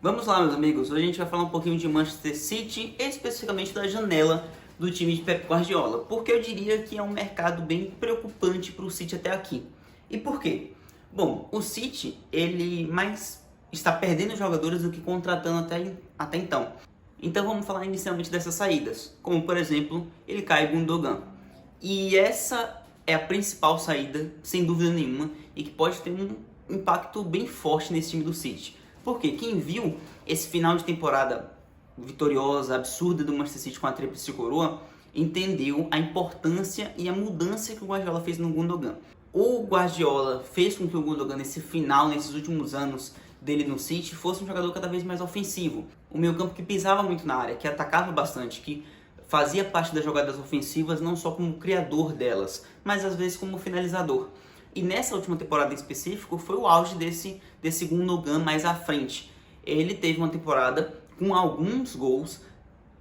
Vamos lá, meus amigos. Hoje a gente vai falar um pouquinho de Manchester City, especificamente da janela do time de Pep Guardiola, porque eu diria que é um mercado bem preocupante para o City até aqui. E por quê? Bom, o City ele mais está perdendo jogadores do que contratando até então. Então vamos falar inicialmente dessas saídas, como por exemplo, Ilkay Gundogan. E essa é a principal saída, sem dúvida nenhuma, e que pode ter um impacto bem forte nesse time do City. Porque quem viu esse final de temporada vitoriosa, absurda do Manchester City com a tríplice coroa, entendeu a importância e a mudança que o Guardiola fez no Gundogan. O Guardiola fez com que o Gundogan, nesses últimos anos dele no City, fosse um jogador cada vez mais ofensivo. O meio-campo que pisava muito na área, que atacava bastante, que fazia parte das jogadas ofensivas não só como criador delas, mas às vezes como finalizador. E nessa última temporada em específico foi o auge desse Gundogan mais à frente. Ele teve uma temporada com alguns gols,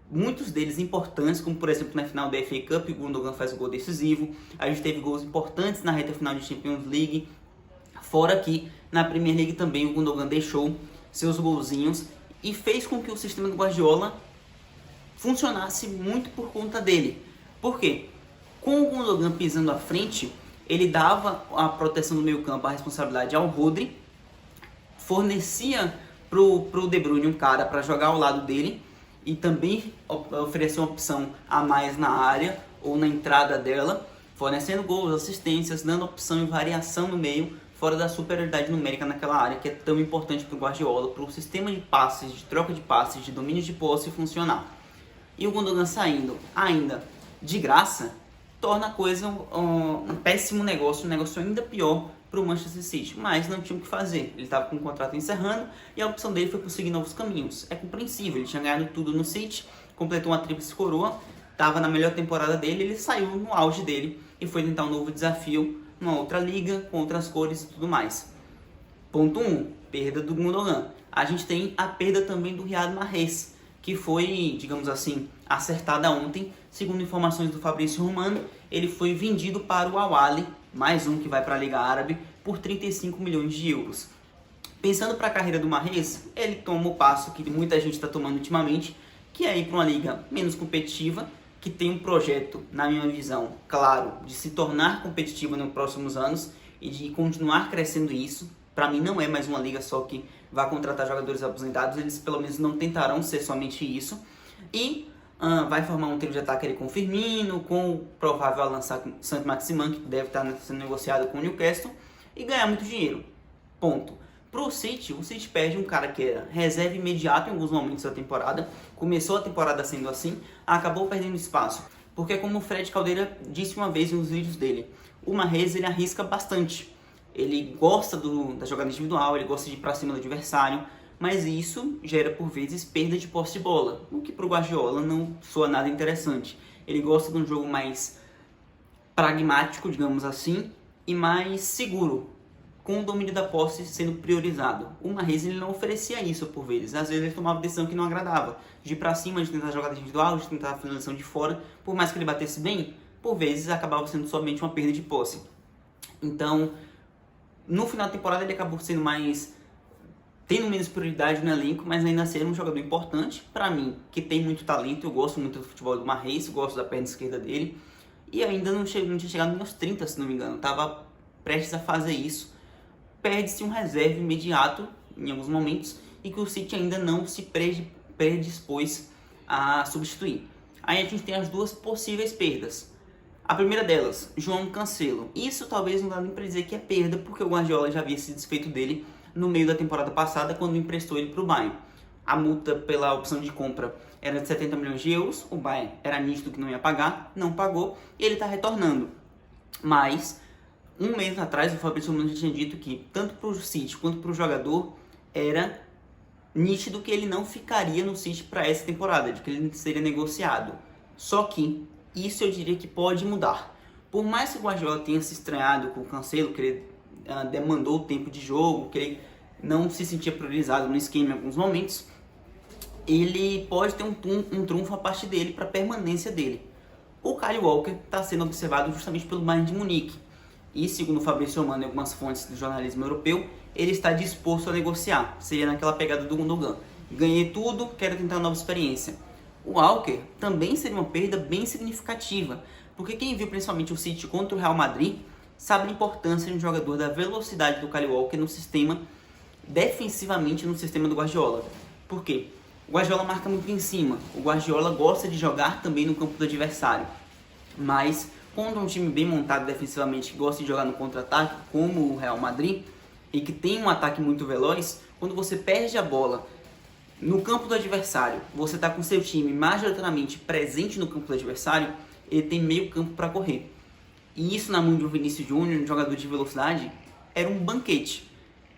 muitos deles importantes, como por exemplo na final da FA Cup, o Gundogan faz o gol decisivo. A gente teve gols importantes na reta final de Champions League. Fora que na Premier League também o Gundogan deixou seus golzinhos e fez com que o sistema do Guardiola funcionasse muito por conta dele. Por quê? Com o Gundogan pisando à frente, ele dava a proteção do meio campo, a responsabilidade ao Rodri, fornecia pro De Bruyne um cara para jogar ao lado dele e também oferecer uma opção a mais na área ou na entrada dela, fornecendo gols, assistências, dando opção e variação no meio, fora da superioridade numérica naquela área que é tão importante para o Guardiola, para o sistema de passes, de troca de passes, de domínio de posse funcionar. E o Gundogan saindo ainda de graça torna a coisa um péssimo negócio, um negócio ainda pior para o Manchester City, mas não tinha o que fazer. Ele estava com o contrato encerrando e a opção dele foi conseguir novos caminhos. É compreensível, ele tinha ganhado tudo no City, completou uma tríplice coroa, estava na melhor temporada dele, ele saiu no auge dele e foi tentar um novo desafio numa outra liga, com outras cores e tudo mais. Ponto 1, perda do Gundogan. A gente tem a perda também do Riyad Mahrez, que foi, digamos assim, acertada ontem. Segundo informações do Fabrício Romano, ele foi vendido para o Al-Ahly, mais um que vai para a Liga Árabe, por 35 milhões de euros. Pensando para a carreira do Mahrez, ele toma o passo que muita gente está tomando ultimamente, que é ir para uma liga menos competitiva, que tem um projeto, na minha visão, claro, de se tornar competitiva nos próximos anos e de continuar crescendo isso. Para mim não é mais uma liga só que vai contratar jogadores aposentados, eles pelo menos não tentarão ser somente isso. E vai formar um trio de ataque ali com o Firmino, com o provável lançar Saint-Maximin, que deve estar sendo negociado com o Newcastle, e ganhar muito dinheiro. Ponto. Pro City, o City perde um cara que era reserva imediato em alguns momentos da temporada, começou a temporada sendo assim, acabou perdendo espaço. Porque como o Fred Caldeira disse uma vez nos vídeos dele, o Mahrez ele arrisca bastante. Ele gosta da jogada individual, ele gosta de ir para cima do adversário, mas isso gera por vezes perda de posse de bola, o que para o Guardiola não soa nada interessante. Ele gosta de um jogo mais pragmático, digamos assim, e mais seguro, com o domínio da posse sendo priorizado. O Mahrez ele não oferecia isso por vezes, às vezes ele tomava decisão que não agradava, de ir para cima, de tentar jogada individual, de tentar a finalização de fora, por mais que ele batesse bem, por vezes acabava sendo somente uma perda de posse. Então, no final da temporada ele acabou sendo tendo menos prioridade no elenco, mas ainda sendo um jogador importante para mim, que tem muito talento. Eu gosto muito do futebol do Mahrez, gosto da perna esquerda dele, e ainda não tinha chegado nem aos 30, se não me engano, estava prestes a fazer isso. Perde-se um reserva imediato em alguns momentos e que o City ainda não se predispôs a substituir. Aí a gente tem as duas possíveis perdas. A primeira delas, João Cancelo. Isso talvez não dá nem para dizer que é perda, porque o Guardiola já havia se desfeito dele no meio da temporada passada, quando emprestou ele para o Bayern. A multa pela opção de compra era de 70 milhões de euros, o Bayern era nítido que não ia pagar, não pagou, e ele está retornando. Mas, um mês atrás, o Fabrício Romano já tinha dito que, tanto para o City quanto para o jogador, era nítido que ele não ficaria no City para essa temporada, de que ele seria negociado. Só que isso eu diria que pode mudar. Por mais que o Guardiola tenha se estranhado com o Cancelo, que ele demandou o tempo de jogo, que ele não se sentia priorizado no esquema em alguns momentos, ele pode ter um trunfo a partir dele para a permanência dele. O Kyle Walker está sendo observado justamente pelo Bayern de Munique. E segundo o Fabrício Romano e algumas fontes do jornalismo europeu, ele está disposto a negociar. Seria naquela pegada do Gundogan. ganhei tudo, quero tentar uma nova experiência. O Walker também seria uma perda bem significativa, porque quem viu principalmente o City contra o Real Madrid sabe a importância de um jogador da velocidade do Kyle Walker no sistema, defensivamente no sistema do Guardiola. Por quê? O Guardiola marca muito em cima, o Guardiola gosta de jogar também no campo do adversário, mas contra um time bem montado defensivamente que gosta de jogar no contra-ataque, como o Real Madrid, e que tem um ataque muito veloz, quando você perde a bola no campo do adversário, você está com seu time majoritariamente presente no campo do adversário, ele tem meio campo para correr. E isso na mão de um Vinícius Júnior, um jogador de velocidade, era um banquete.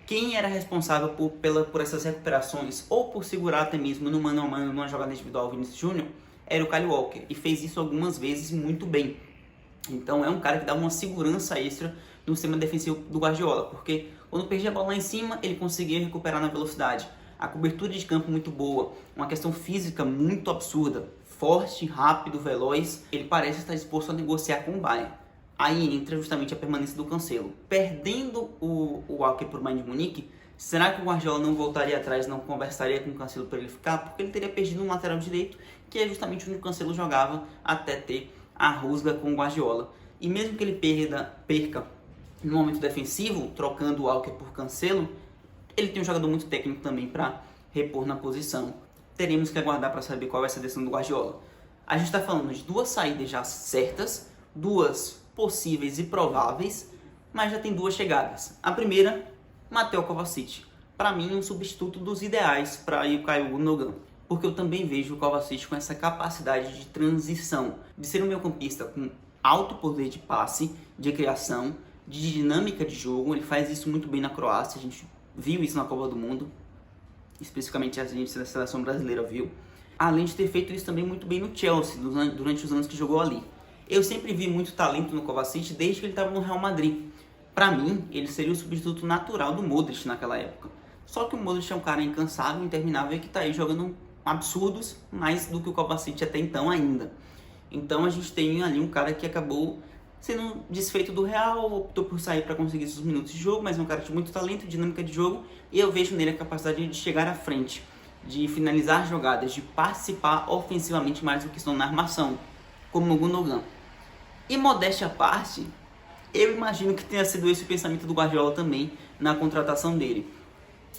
Quem era responsável por essas recuperações ou por segurar até mesmo no mano a mano, numa jogada individual, o Vinícius Júnior, era o Kyle Walker. E fez isso algumas vezes muito bem. Então é um cara que dá uma segurança extra no sistema defensivo do Guardiola. Porque quando perdia a bola lá em cima, ele conseguia recuperar na velocidade. A cobertura de campo muito boa, uma questão física muito absurda. Forte, rápido, veloz. Ele parece estar disposto a negociar com o Bayern. Aí entra justamente a permanência do Cancelo. Perdendo o Walker para o Bayern de Munique, será que o Guardiola não voltaria atrás, não conversaria com o Cancelo para ele ficar? Porque ele teria perdido um lateral direito, que é justamente onde o Cancelo jogava até ter a rusga com o Guardiola. E mesmo que ele perca no momento defensivo, trocando o Walker por Cancelo, ele tem um jogador muito técnico também para repor na posição. Teremos que aguardar para saber qual vai ser a decisão do Guardiola. A gente está falando de duas saídas já certas, duas possíveis e prováveis, mas já tem duas chegadas. A primeira, Mateo Kovacic. Para mim, um substituto dos ideais para ir o Ilkay Gundogan, porque eu também vejo o Kovacic com essa capacidade de transição, de ser um meio-campista com alto poder de passe, de criação, de dinâmica de jogo. Ele faz isso muito bem na Croácia, a gente viu isso na Copa do Mundo, especificamente a gente da seleção brasileira viu. Além de ter feito isso também muito bem no Chelsea, durante os anos que jogou ali. Eu sempre vi muito talento no Kovacic desde que ele estava no Real Madrid. Para mim, ele seria o substituto natural do Modric naquela época. Só que o Modric é um cara incansável, interminável, que está aí jogando absurdos, mais do que o Kovacic até então ainda. Então a gente tem ali um cara que acabou sendo desfeito do Real, optou por sair para conseguir seus minutos de jogo, mas é um cara de muito talento, dinâmica de jogo, e eu vejo nele a capacidade de chegar à frente, de finalizar jogadas, de participar ofensivamente mais do que só na armação, como o Gundogan. E modéstia à parte, eu imagino que tenha sido esse o pensamento do Guardiola também na contratação dele.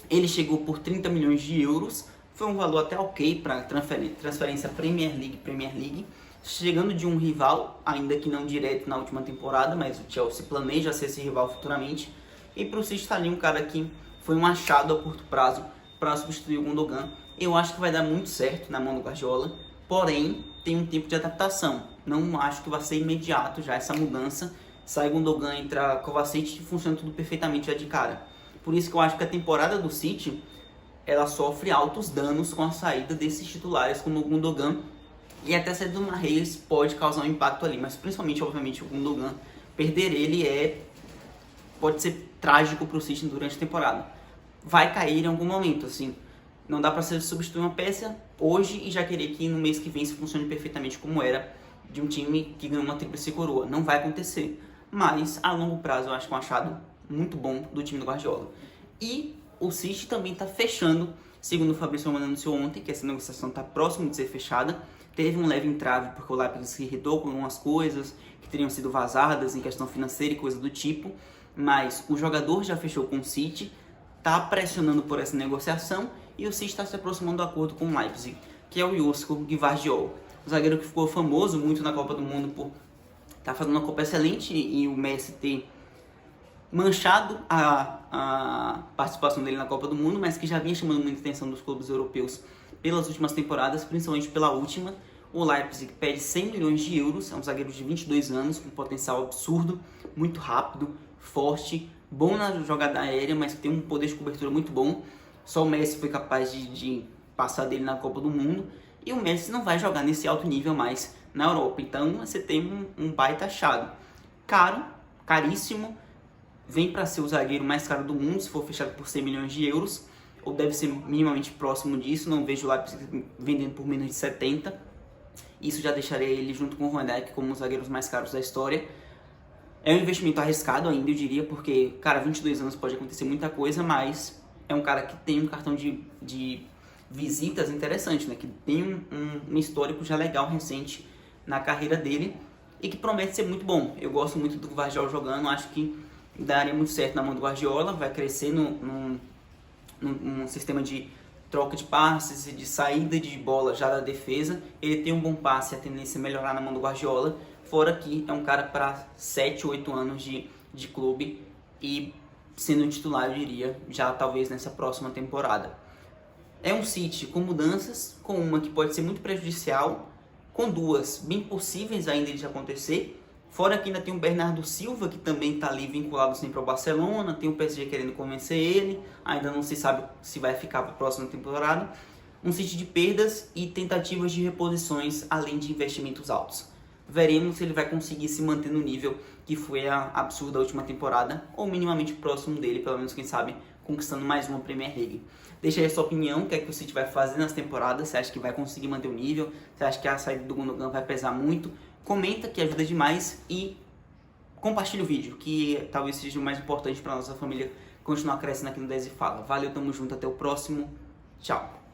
Ele chegou por 30 milhões de euros, foi um valor até ok para transferência Premier League, chegando de um rival, ainda que não direto na última temporada, mas o Chelsea planeja ser esse rival futuramente. E para o City está ali um cara que foi um achado a curto prazo para substituir o Gundogan. Eu acho que vai dar muito certo na mão do Guardiola, porém tem um tempo de adaptação. Não acho que vai ser imediato já essa mudança. Sai Gundogan, entra Kovacic e funciona tudo perfeitamente já de cara. Por isso que eu acho que a temporada do City ela sofre altos danos com a saída desses titulares como o Gundogan, e até a saída do Mahrez pode causar um impacto ali, mas principalmente, obviamente, o Gundogan. Perder ele pode ser trágico para o City durante a temporada. Vai cair em algum momento, assim. Não dá para você substituir uma peça hoje e já querer que no mês que vem isso funcione perfeitamente como era de um time que ganhou uma tríplice coroa. Não vai acontecer. Mas, a longo prazo, eu acho que é um achado muito bom do time do Guardiola. E o City também está fechando, segundo o Fabrício Romano anunciou ontem, que essa negociação está próxima de ser fechada. Teve um leve entrave porque o Leipzig se irritou com algumas coisas que teriam sido vazadas em questão financeira e coisa do tipo. Mas o jogador já fechou com o City, está pressionando por essa negociação e o City está se aproximando do acordo com o Leipzig, que é o Josko Gvardiol. O zagueiro que ficou famoso muito na Copa do Mundo por estar fazendo uma Copa excelente e o Messi ter manchado a participação dele na Copa do Mundo, mas que já vinha chamando muita atenção dos clubes europeus pelas últimas temporadas, principalmente pela última. O Leipzig pede 100 milhões de euros, é um zagueiro de 22 anos, com potencial absurdo, muito rápido, forte, bom na jogada aérea, mas que tem um poder de cobertura muito bom. Só o Messi foi capaz de passar dele na Copa do Mundo, e o Messi não vai jogar nesse alto nível mais na Europa. Então você tem um baita achado. Caro, caríssimo, vem para ser o zagueiro mais caro do mundo, se for fechado por 100 milhões de euros, ou deve ser minimamente próximo disso. Não vejo o Leipzig vendendo por menos de 70. Isso já deixaria ele junto com o Van Dijk como os zagueiros mais caros da história. É um investimento arriscado ainda, eu diria, porque, cara, 22 anos pode acontecer muita coisa, mas é um cara que tem um cartão de visitas interessante, né? Que tem um histórico já legal, recente na carreira dele e que promete ser muito bom. Eu gosto muito do Gvardiol jogando, acho que daria muito certo na mão do Guardiola, vai crescer num sistema de troca de passes e de saída de bola já da defesa. Ele tem um bom passe, a tendência é melhorar na mão do Guardiola, fora que é um cara para 7, 8 anos de clube e sendo um titular, eu diria, já talvez nessa próxima temporada. É um City com mudanças, com uma que pode ser muito prejudicial, com duas bem possíveis ainda de acontecer. Fora que ainda tem o Bernardo Silva, que também está ali vinculado sempre ao Barcelona, tem o PSG querendo convencer ele, ainda não se sabe se vai ficar para a próxima temporada. Um City de perdas e tentativas de reposições, além de investimentos altos. Veremos se ele vai conseguir se manter no nível que foi a absurda última temporada, ou minimamente próximo dele, pelo menos, quem sabe, conquistando mais uma Premier League. Deixa aí a sua opinião, o que é que o City vai fazer nas temporadas, você acha que vai conseguir manter o nível, você acha que a saída do Gundogan vai pesar muito? Comenta, que ajuda demais, e compartilha o vídeo, que talvez seja o mais importante para nossa família continuar crescendo aqui no 10 e Fala. Valeu, tamo junto, até o próximo, tchau!